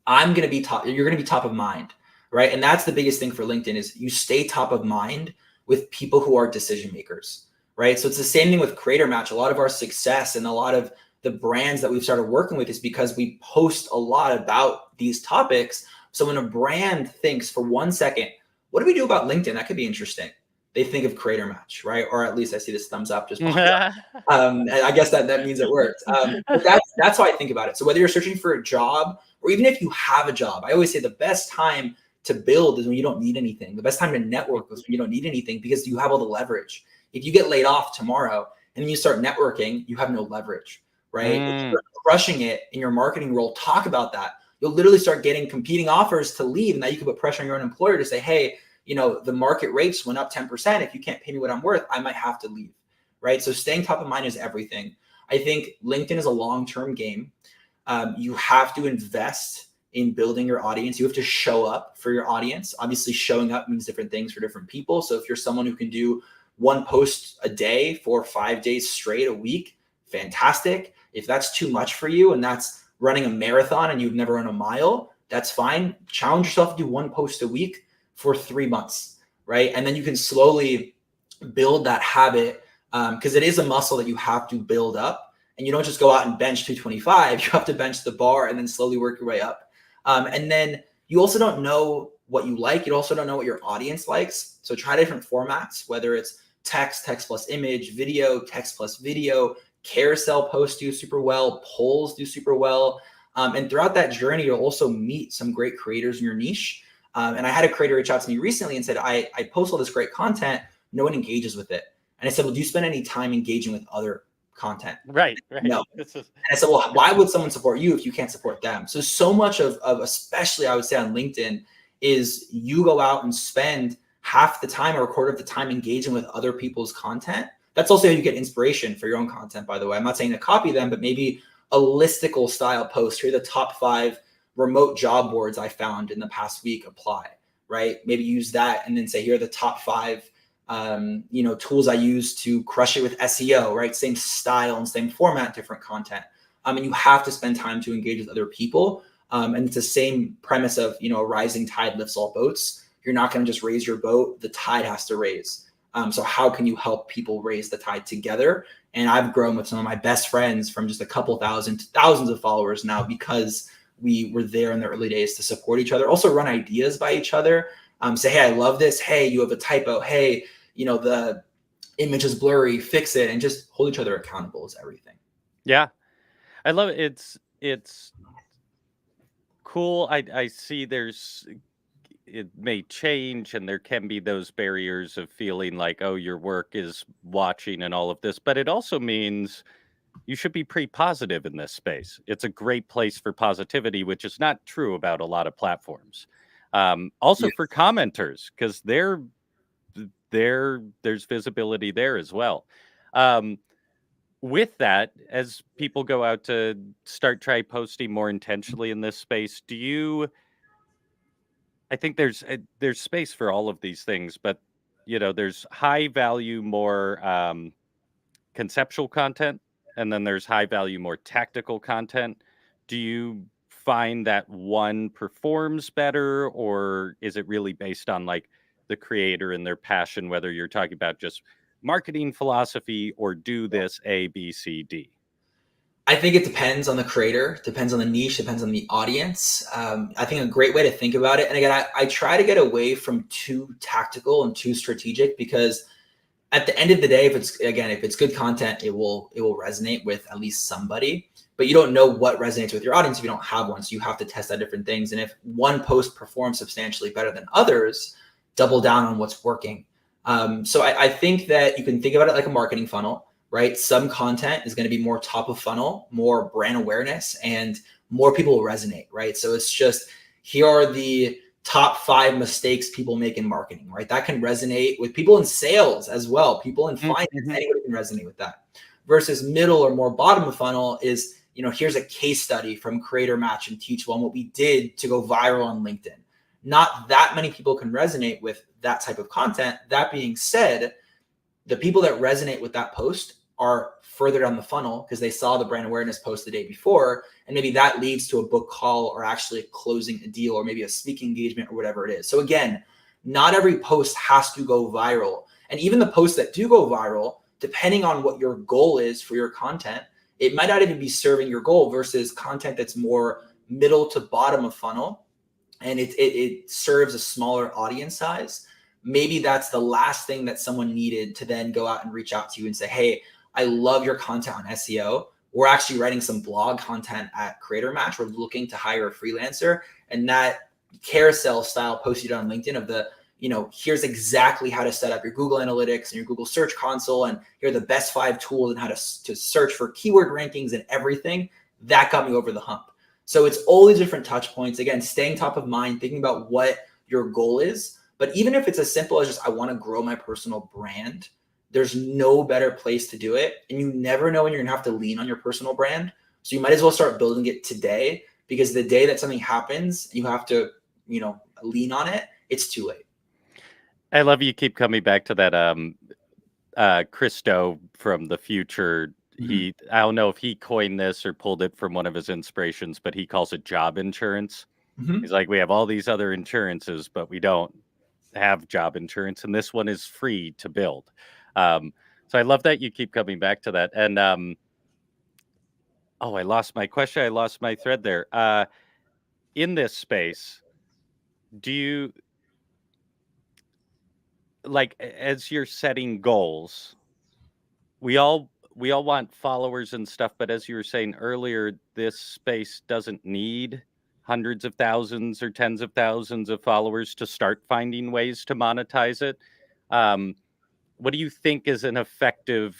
I'm going to be top. You're going to be top of mind, right? And that's the biggest thing for LinkedIn is you stay top of mind with people who are decision makers, right? So it's the same thing with Creator Match. A lot of our success and a lot of the brands that we've started working with is because we post a lot about these topics. So when a brand thinks for 1 second, what do we do about LinkedIn? That could be interesting. They think of Creator Match, right? Or at least I see this thumbs up just pop up. And I guess that means it worked. But that's how I think about it. So whether you're searching for a job or even if you have a job, I always say the best time to build is when you don't need anything. The best time to network is when you don't need anything because you have all the leverage. If you get laid off tomorrow and then you start networking, you have no leverage, right? If mm. you're crushing it in your marketing role, talk about that. You'll literally start getting competing offers to leave. And now you can put pressure on your own employer to say, hey, the market rates went up 10%. If you can't pay me what I'm worth, I might have to leave, right? So staying top of mind is everything. I think LinkedIn is a long-term game. You have to invest in building your audience. You have to show up for your audience. Obviously, showing up means different things for different people. So if you're someone who can do one post a day for 5 days straight a week, fantastic. If that's too much for you and that's running a marathon and you've never run a mile, that's fine. Challenge yourself to do one post a week for 3 months, right? And then you can slowly build that habit because it is a muscle that you have to build up. And you don't just go out and bench 225. You have to bench the bar and then slowly work your way up. And then you also don't know what you like. You also don't know what your audience likes. So try different formats, whether it's text plus image, video, text plus video, carousel posts do super well, polls do super well. And throughout that journey, you'll also meet some great creators in your niche. And I had a creator reach out to me recently and said, I post all this great content. No one engages with it. And I said, well, do you spend any time engaging with other content? Right. No. This is And I said, well, why would someone support you if you can't support them? So much of especially I would say on LinkedIn is you go out and spend half the time or a quarter of the time engaging with other people's content. That's also how you get inspiration for your own content, by the way. I'm not saying to copy them, but maybe a listicle style post. Here are the top 5 remote job boards I found in the past week. Apply, right? Maybe use that and then say, here are the top 5 tools I use to crush it with SEO, right? Same style and same format, different content. And you have to spend time to engage with other people. And it's the same premise of, a rising tide lifts all boats. You're not going to just raise your boat. The tide has to raise. So how can you help people raise the tide together? And I've grown with some of my best friends from just a couple thousand to thousands of followers now because we were there in the early days to support each other, also run ideas by each other. Say, hey, I love this. Hey, you have a typo. Hey, the image is blurry, fix it, and just hold each other accountable is everything. Yeah. I love it. It's cool. I see it may change and there can be those barriers of feeling like, oh, your work is watching and all of this, but it also means you should be pretty positive in this space. It's a great place for positivity, which is not true about a lot of platforms. Also Yeah. for commenters, because there's visibility there as well. Um, with that, as people go out to try posting more intentionally in this space, do you? I think there's space for all of these things, but there's high value, more conceptual content, and then there's high value, more tactical content. Do you find that one performs better, or is it really based on like the creator and their passion, whether you're talking about just marketing philosophy or do this A, B, C, D? I think it depends on the creator, depends on the niche, depends on the audience. I think a great way to think about it, and again, I try to get away from too tactical and too strategic, because at the end of the day, if it's good content, it will resonate with at least somebody. But you don't know what resonates with your audience if you don't have one. So you have to test out different things. And if one post performs substantially better than others, double down on what's working. So I think that you can think about it like a marketing funnel, right? Some content is going to be more top of funnel, more brand awareness, and more people will resonate, right? So it's just, here are the top 5 mistakes people make in marketing, right? That can resonate with people in sales as well. People in finance, Mm-hmm. anybody can resonate with that. Versus middle or more bottom of funnel is, here's a case study from Creator Match and Teachable on what we did to go viral on LinkedIn. Not that many people can resonate with that type of content. That being said, the people that resonate with that post are further down the funnel because they saw the brand awareness post the day before, and maybe that leads to a book call or actually closing a deal or maybe a speaking engagement or whatever it is. So again, not every post has to go viral. And even the posts that do go viral, depending on what your goal is for your content, it might not even be serving your goal versus content that's more middle to bottom of funnel, and it serves a smaller audience size. Maybe that's the last thing that someone needed to then go out and reach out to you and say, hey, I love your content on SEO. We're actually writing some blog content at Creator Match. We're looking to hire a freelancer. And that carousel style post you did on LinkedIn of the, here's exactly how to set up your Google Analytics and your Google Search Console. And here are the best 5 tools and how to search for keyword rankings and everything. That got me over the hump. So it's all these different touch points. Again, staying top of mind, thinking about what your goal is. But even if it's as simple as just, I want to grow my personal brand, there's no better place to do it. And you never know when you're going to have to lean on your personal brand. So you might as well start building it today, because the day that something happens, you have to, lean on it, it's too late. I love you keep coming back to that Christo from the future. I don't know if he coined this or pulled it from one of his inspirations, but he calls it job insurance. Mm-hmm. He's like, we have all these other insurances, but we don't have job insurance, and this one is free to build. So I love that you keep coming back to that. And I lost my question. I lost my thread there. In this space, do you as you're setting goals? We all want followers and stuff, but as you were saying earlier, this space doesn't need hundreds of thousands or tens of thousands of followers to start finding ways to monetize it. What do you think is an effective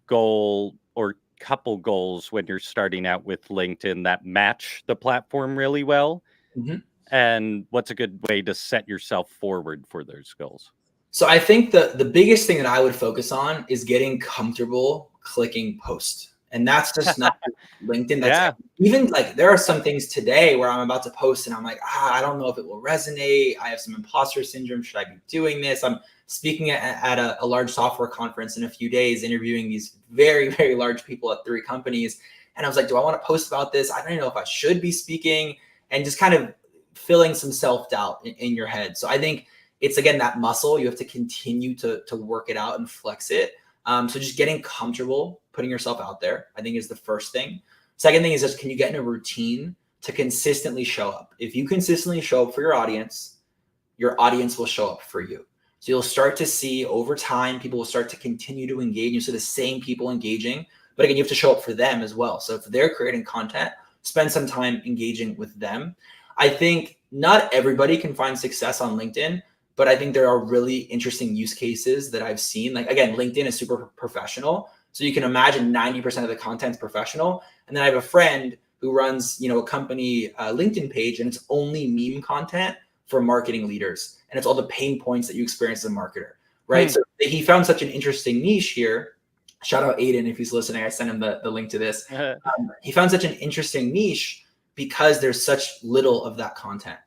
goal or couple goals when you're starting out with LinkedIn that match the platform really well? Mm-hmm. And what's a good way to set yourself forward for those goals? So I think the biggest thing that I would focus on is getting comfortable clicking post. And that's just not LinkedIn. That's Yeah. even like, there are some things today where I'm about to post and I'm like, I don't know if it will resonate. I have some imposter syndrome. Should I be doing this? I'm speaking at a large software conference in a few days, interviewing these very, very large people at 3 companies. And I was like, do I want to post about this? I don't even know if I should be speaking, and just kind of filling some self-doubt in your head. So I think it's, again, that muscle. You have to continue to work it out and flex it. So just getting comfortable putting yourself out there, I think, is the first thing. Second thing is just, can you get in a routine to consistently show up? If you consistently show up for your audience will show up for you. So you'll start to see over time, people will start to continue to engage. You see the same people engaging, but again, you have to show up for them as well. So if they're creating content, spend some time engaging with them. I think not everybody can find success on LinkedIn, but I think there are really interesting use cases that I've seen. Like, again, LinkedIn is super professional. So you can imagine 90% of the content's professional. And then I have a friend who runs, a company LinkedIn page, and it's only meme content for marketing leaders. And it's all the pain points that you experience as a marketer, right? So he found such an interesting niche here. Shout out Aiden if he's listening. I sent him the link to this. He found such an interesting niche because there's such little of that content.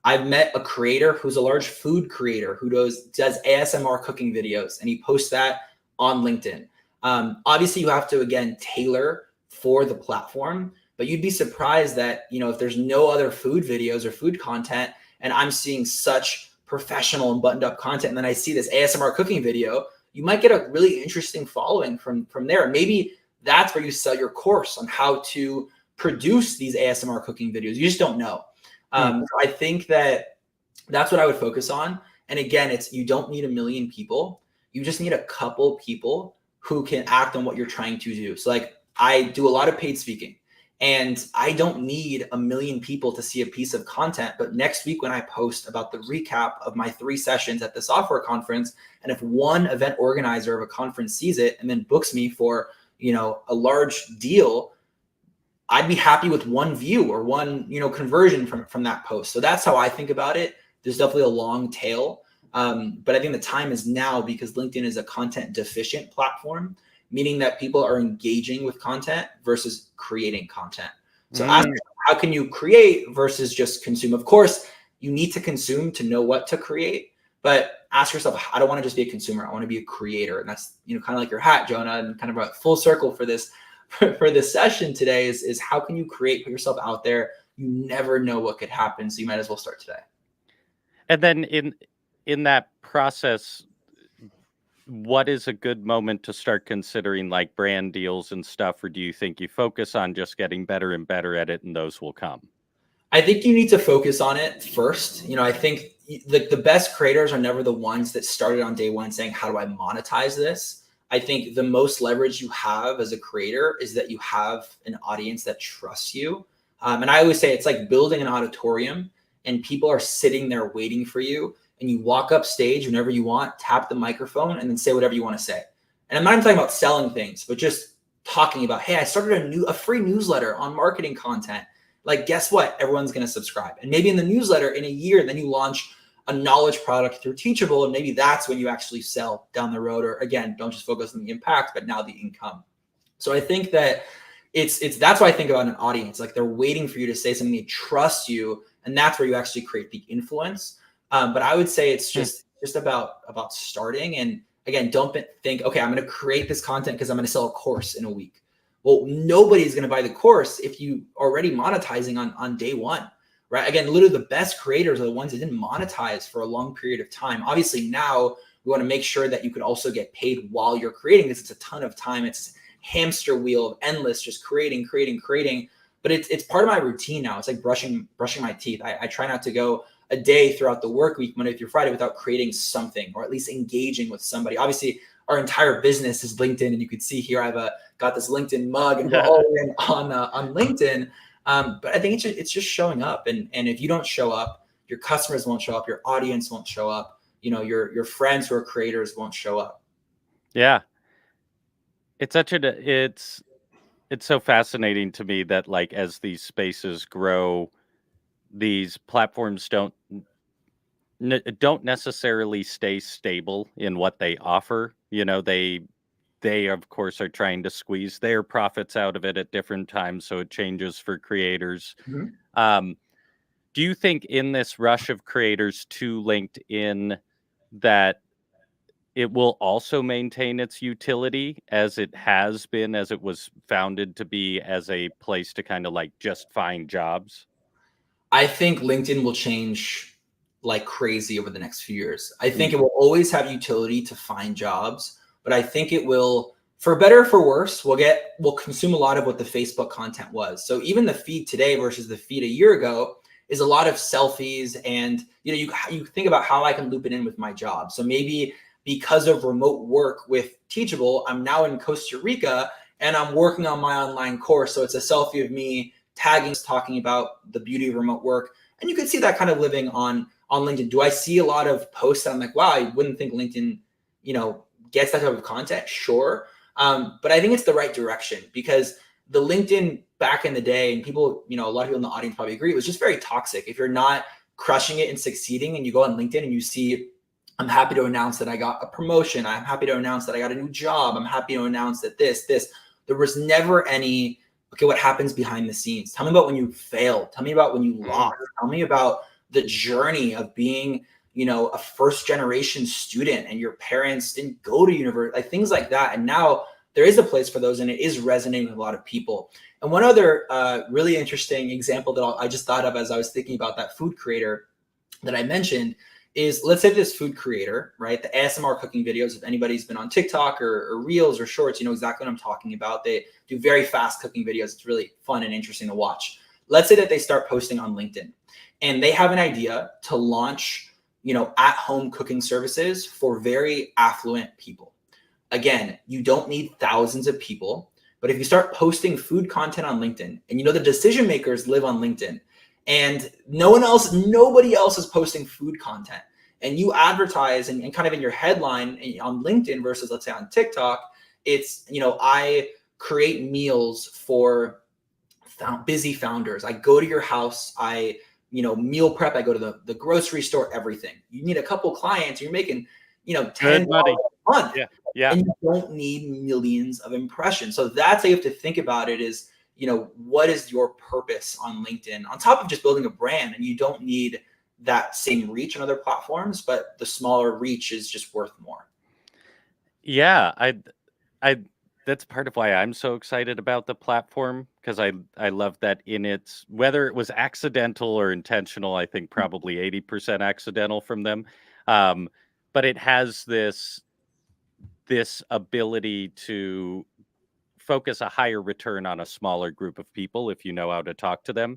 I've met a creator who's a large food creator who does ASMR cooking videos, and he posts that on LinkedIn. Obviously, you have to, again, tailor for the platform, but you'd be surprised that, if there's no other food videos or food content, and I'm seeing such professional and buttoned up content, and then I see this ASMR cooking video, you might get a really interesting following from there. Maybe that's where you sell your course on how to produce these ASMR cooking videos. You just don't know. So I think that's what I would focus on. And again, you don't need 1 million people. You just need a couple people who can act on what you're trying to do. So like, I do a lot of paid speaking, and I don't need 1 million people to see a piece of content. But next week when I post about the recap of my 3 sessions at the software conference, and if one event organizer of a conference sees it and then books me for, a large deal, I'd be happy with 1 view or 1, conversion from that post. So that's how I think about it. There's definitely a long tail. But I think the time is now, because LinkedIn is a content deficient platform, meaning that people are engaging with content versus creating content. So ask yourself, how can you create versus just consume? Of course, you need to consume to know what to create, but ask yourself, I don't want to just be a consumer. I want to be a creator. And that's, kind of like your hat, Jonah, and kind of a full circle for this session today is how can you create, put yourself out there? You never know what could happen. So you might as well start today. And then in that process, what is a good moment to start considering like brand deals and stuff? Or do you think you focus on just getting better and better at it and those will come? I think you need to focus on it first. I think the best creators are never the ones that started on day one saying, how do I monetize this? I think the most leverage you have as a creator is that you have an audience that trusts you. And I always say it's like building an auditorium, and people are sitting there waiting for you. And you walk up stage whenever you want, tap the microphone, and then say whatever you want to say. And I'm not even talking about selling things, but just talking about, hey, I started a free newsletter on marketing content. Like, guess what? Everyone's going to subscribe. And maybe in the newsletter in a year, then you launch a knowledge product through Teachable. And maybe that's when you actually sell down the road. Or again, don't just focus on the impact, but now the income. So I think that that's why I think about an audience. Like, they're waiting for you to say something, they trust you. And that's where you actually create the influence. But I would say it's just about starting. And again, don't think, okay, I'm going to create this content because I'm going to sell a course in a week. Well, nobody's going to buy the course if you already monetizing on day one, right? Again, literally the best creators are the ones that didn't monetize for a long period of time. Obviously now we want to make sure that you could also get paid while you're creating this. It's a ton of time. It's a hamster wheel of endless, just creating. But it's part of my routine now. It's like brushing my teeth. I try not to go a day throughout the work week, Monday through Friday, without creating something, or at least engaging with somebody. Obviously, our entire business is LinkedIn, and you can see here I've got this LinkedIn mug, and we're all in on LinkedIn. But I think it's just showing up, and if you don't show up, your customers won't show up, your audience won't show up, your friends who are creators won't show up. Yeah, it's so fascinating to me that like as these spaces grow, these platforms don't necessarily stay stable in what they offer. They of course are trying to squeeze their profits out of it at different times, so it changes for creators. Do you think in this rush of creators to LinkedIn that it will also maintain its utility as it has been, as it was founded to be, as a place to kind of like just find jobs? I think LinkedIn will change like crazy over the next few years. I think it will always have utility to find jobs, but I think it will, for better or for worse, we'll consume a lot of what the Facebook content was. So even the feed today versus the feed a year ago is a lot of selfies, and you think about how I can loop it in with my job. So maybe because of remote work with Teachable, I'm now in Costa Rica and I'm working on my online course. So it's a selfie of me tagging, talking about the beauty of remote work. And you could see that kind of living on LinkedIn. Do I see a lot of posts that I'm like, wow, I wouldn't think LinkedIn, gets that type of content? Sure. But I think it's the right direction, because the LinkedIn back in the day, and people, a lot of people in the audience probably agree, it was just very toxic. If you're not crushing it and succeeding, and you go on LinkedIn and you see, I'm happy to announce that I got a promotion, I'm happy to announce that I got a new job, I'm happy to announce that this, there was never any, okay, what happens behind the scenes? Tell me about when you failed. Tell me about when you lost. Tell me about the journey of being, a first generation student and your parents didn't go to university, like things like that. And now there is a place for those, and it is resonating with a lot of people. And one other really interesting example that I just thought of as I was thinking about that food creator that I mentioned is, let's say this food creator, right? The ASMR cooking videos, if anybody's been on TikTok or Reels or Shorts, you know exactly what I'm talking about. They do very fast cooking videos. It's really fun and interesting to watch. Let's say that they start posting on LinkedIn, and they have an idea to launch, at-home cooking services for very affluent people. Again, you don't need thousands of people, but if you start posting food content on LinkedIn, and the decision makers live on LinkedIn, and nobody else is posting food content, and you advertise and kind of in your headline on LinkedIn versus, let's say, on TikTok, it's, I create meals for busy founders. I go to your house, I meal prep, I go to the grocery store, everything. You need a couple clients, you're making $10 a month. Yeah. And you don't need millions of impressions. So that's how you have to think about it, is what is your purpose on LinkedIn, on top of just building a brand? And you don't need that same reach on other platforms, but the smaller reach is just worth more. Yeah, I that's part of why I'm so excited about the platform, because I love that in its, whether it was accidental or intentional, I think probably 80% accidental from them. But it has this ability to focus a higher return on a smaller group of people if you know how to talk to them.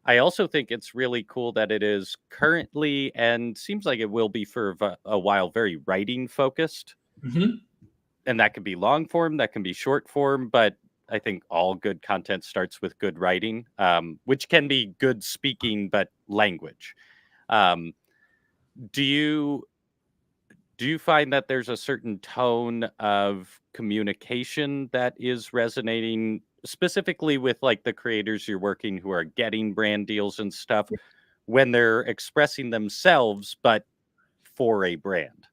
I also think it's really cool that it is currently, and seems like it will be for a while, very writing focused. Mm-hmm. And that can be long form, that can be short form, but I think all good content starts with good writing, which can be good speaking, but language. Um, do you do you find that there's a certain tone of communication that is resonating specifically with like the creators you're working who are getting brand deals and stuff when they're expressing themselves, but for a brand?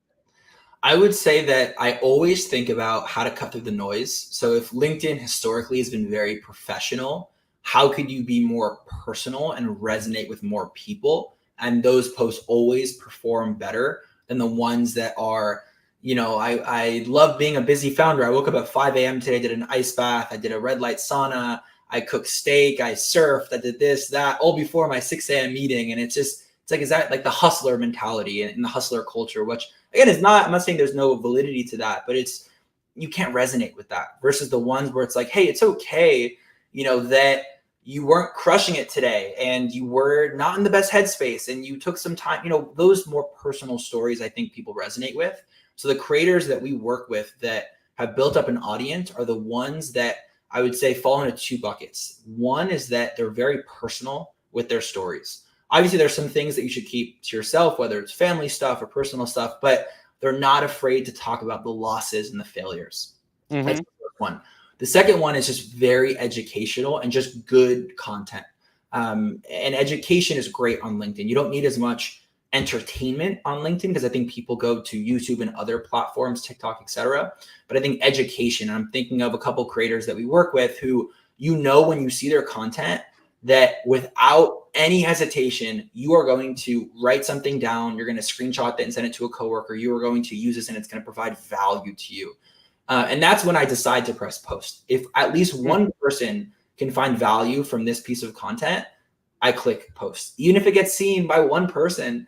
I would say that I always think about how to cut through the noise. So if LinkedIn historically has been very professional, how could you be more personal and resonate with more people? And those posts always perform better than the ones that are, I love being a busy founder. I woke up at 5 a.m. today, did an ice bath, I did a red light sauna, I cooked steak, I surfed, I did this, that, all before my 6 a.m. meeting. And it's like, is that like the hustler mentality and the hustler culture, which again, I'm not saying there's no validity to that, but you can't resonate with that versus the ones where it's like, hey, it's okay, that you weren't crushing it today and you were not in the best headspace and you took some time, those more personal stories, I think people resonate with. So the creators that we work with that have built up an audience are the ones that I would say fall into two buckets. One is that they're very personal with their stories. Obviously, there's some things that you should keep to yourself, whether it's family stuff or personal stuff, but they're not afraid to talk about the losses and the failures. That's Mm-hmm. the first one. The second one is just very educational and just good content. And education is great on LinkedIn. You don't need as much entertainment on LinkedIn because I think people go to YouTube and other platforms, TikTok, etc. But I think education, I'm thinking of a couple creators that we work with who, when you see their content, that without any hesitation, you are going to write something down. You're going to screenshot that and send it to a coworker. You are going to use this and it's going to provide value to you. And that's when I decide to press post. If at least one person can find value from this piece of content, I click post. Even if it gets seen by one person,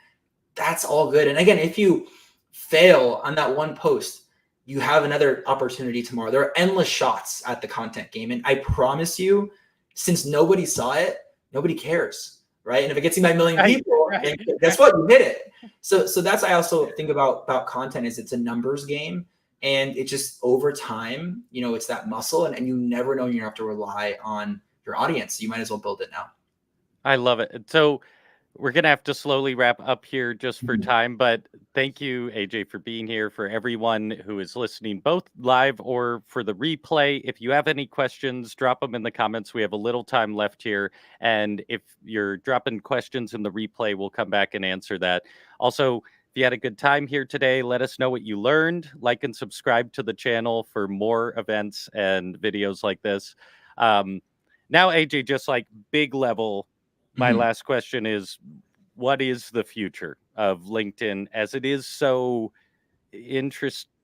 that's all good. And again, if you fail on that one post, you have another opportunity tomorrow. There are endless shots at the content game. And I promise you, since nobody saw it, nobody cares, right? And if it gets seen by a million people, guess what? You hit it. So that's, I also think about content, is it's a numbers game, and it just over time, it's that muscle, and you never know, you have to rely on your audience. You might as well build it now. I love it. So We're going to have to slowly wrap up here just for time, but thank you, AJ, for being here. For everyone who is listening, both live or for the replay, if you have any questions, drop them in the comments. We have a little time left here. And if you're dropping questions in the replay, we'll come back and answer that. Also, if you had a good time here today, let us know what you learned. Like and subscribe to the channel for more events and videos like this. Now, AJ, just like big level, my Mhm. last question is, what is the future of LinkedIn as it is so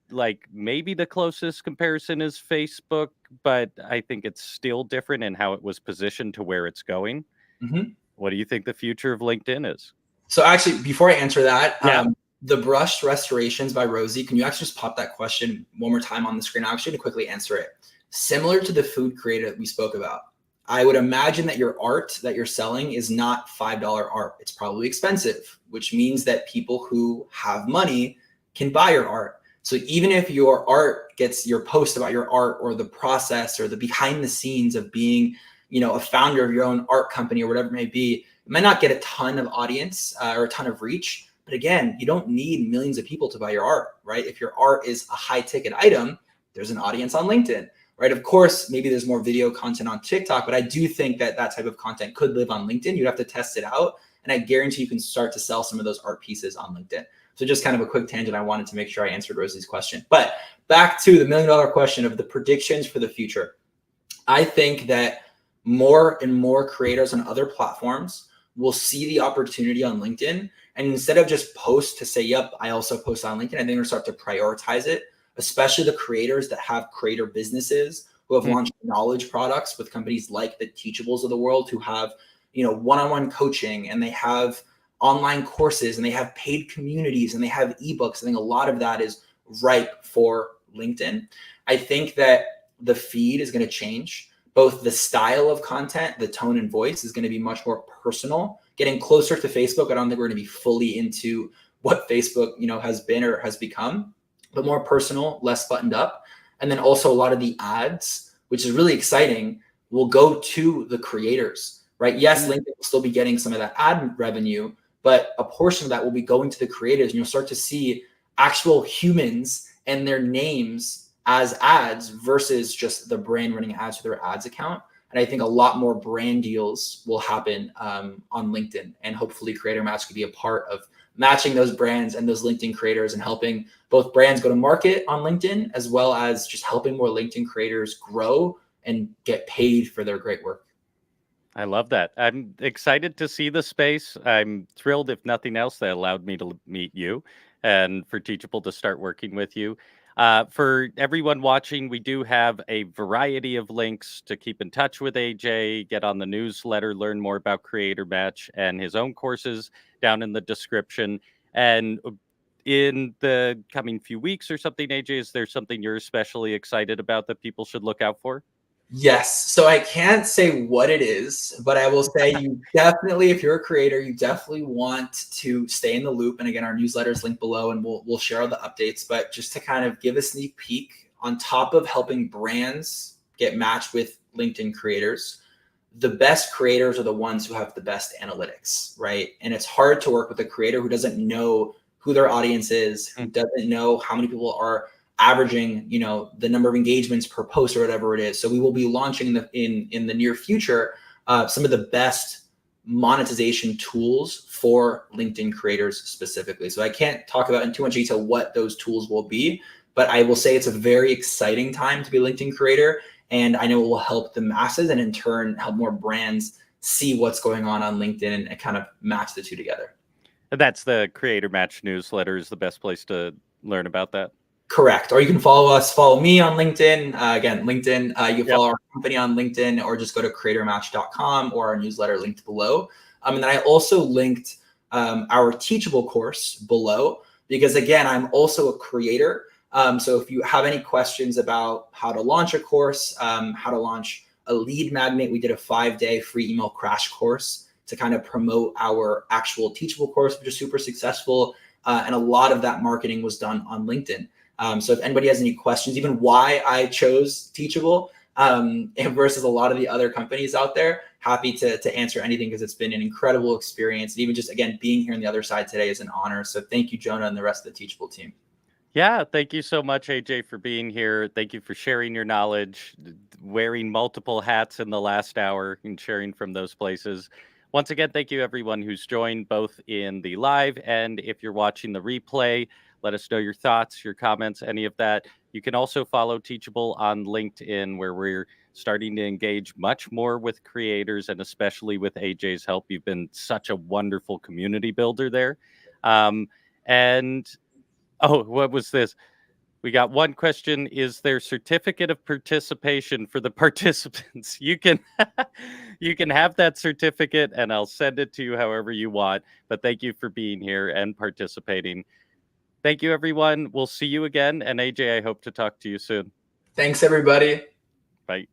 like maybe the closest comparison is Facebook, but I think it's still different in how it was positioned to where it's going. Mhm. What do you think the future of LinkedIn is? So actually, before I answer that, Yeah. the brushed restorations by Rosie, can you actually just pop that question one more time on the screen? I'm actually going to quickly answer it. Similar to the food creator that we spoke about, I would imagine that your art that you're selling is not $5 art. It's probably expensive, which means that people who have money can buy your art. So even if your art gets your post about your art or the process or the behind the scenes of being, a founder of your own art company or whatever it may be, it might not get a ton of audience or a ton of reach, but again, you don't need millions of people to buy your art, right? If your art is a high ticket item, there's an audience on LinkedIn, right? Of course, maybe there's more video content on TikTok, but I do think that that type of content could live on LinkedIn. You'd have to test it out. And I guarantee you can start to sell some of those art pieces on LinkedIn. So just kind of a quick tangent. I wanted to make sure I answered Rosie's question. But back to the $1 million question of the predictions for the future. I think that more and more creators on other platforms will see the opportunity on LinkedIn. And instead of just post to say, yep, I also post on LinkedIn, I think we're start to prioritize it, especially the creators that have creator businesses who have launched knowledge products with companies like the Teachables of the world, who have, one-on-one coaching, and they have online courses, and they have paid communities, and they have ebooks. I think a lot of that is ripe for LinkedIn. I think that the feed is going to change. Both the style of content, the tone and voice is going to be much more personal, getting closer to Facebook. I don't think we're going to be fully into what Facebook, has been or has become, but more personal, less buttoned up. And then also a lot of the ads, which is really exciting, will go to the creators, right? Yes, LinkedIn will still be getting some of that ad revenue, but a portion of that will be going to the creators, and you'll start to see actual humans and their names as ads versus just the brand running ads to their ads account. And I think a lot more brand deals will happen on LinkedIn, and hopefully Creator Match could be a part of matching those brands and those LinkedIn creators and helping both brands go to market on LinkedIn, as well as just helping more LinkedIn creators grow and get paid for their great work. I love that. I'm excited to see the space. I'm thrilled, if nothing else, that allowed me to meet you and for Teachable to start working with you. For everyone watching, we do have a variety of links to keep in touch with AJ, get on the newsletter, learn more about Creator Match and his own courses down in the description. And in the coming few weeks or something, AJ, is there something you're especially excited about that people should look out for? Yes. So I can't say what it is, but I will say you definitely, if you're a creator, you definitely want to stay in the loop. And again, our newsletter is linked below, and we'll share all the updates. But just to kind of give a sneak peek, on top of helping brands get matched with LinkedIn creators, the best creators are the ones who have the best analytics, right? And it's hard to work with a creator who doesn't know who their audience is, who doesn't know how many people are averaging, the number of engagements per post or whatever it is. So we will be launching in the near future some of the best monetization tools for LinkedIn creators specifically. So I can't talk about in too much detail what those tools will be, but I will say it's a very exciting time to be a LinkedIn creator. And I know it will help the masses, and in turn help more brands see what's going on LinkedIn and kind of match the two together. That's the Creator Match newsletter is the best place to learn about that. Correct. Or you can follow me on LinkedIn. Again, LinkedIn, you can Yep. follow our company on LinkedIn, or just go to creatormatch.com or our newsletter linked below. And then I also linked our Teachable course below, because again, I'm also a creator. So if you have any questions about how to launch a course, how to launch a lead magnet, we did a 5-day free email crash course to kind of promote our actual Teachable course, which is super successful. And a lot of that marketing was done on LinkedIn. So if anybody has any questions, even why I chose Teachable versus a lot of the other companies out there, happy to answer anything because it's been an incredible experience. And even just, again, being here on the other side today is an honor. So thank you, Jonah, and the rest of the Teachable team. Yeah, thank you so much, AJ, for being here. Thank you for sharing your knowledge, wearing multiple hats in the last hour and sharing from those places. Once again, thank you everyone who's joined both in the live and if you're watching the replay. Let us know your thoughts, your comments, any of that. You can also follow Teachable on LinkedIn, where we're starting to engage much more with creators and especially with AJ's help. You've been such a wonderful community builder there. And Oh, what was this? We got one question. Is there certificate of participation for the participants? You can you can have that certificate and I'll send it to you however you want. But thank you for being here and participating. Thank you everyone. We'll see you again. And AJ, I hope to talk to you soon. Thanks, everybody. Bye.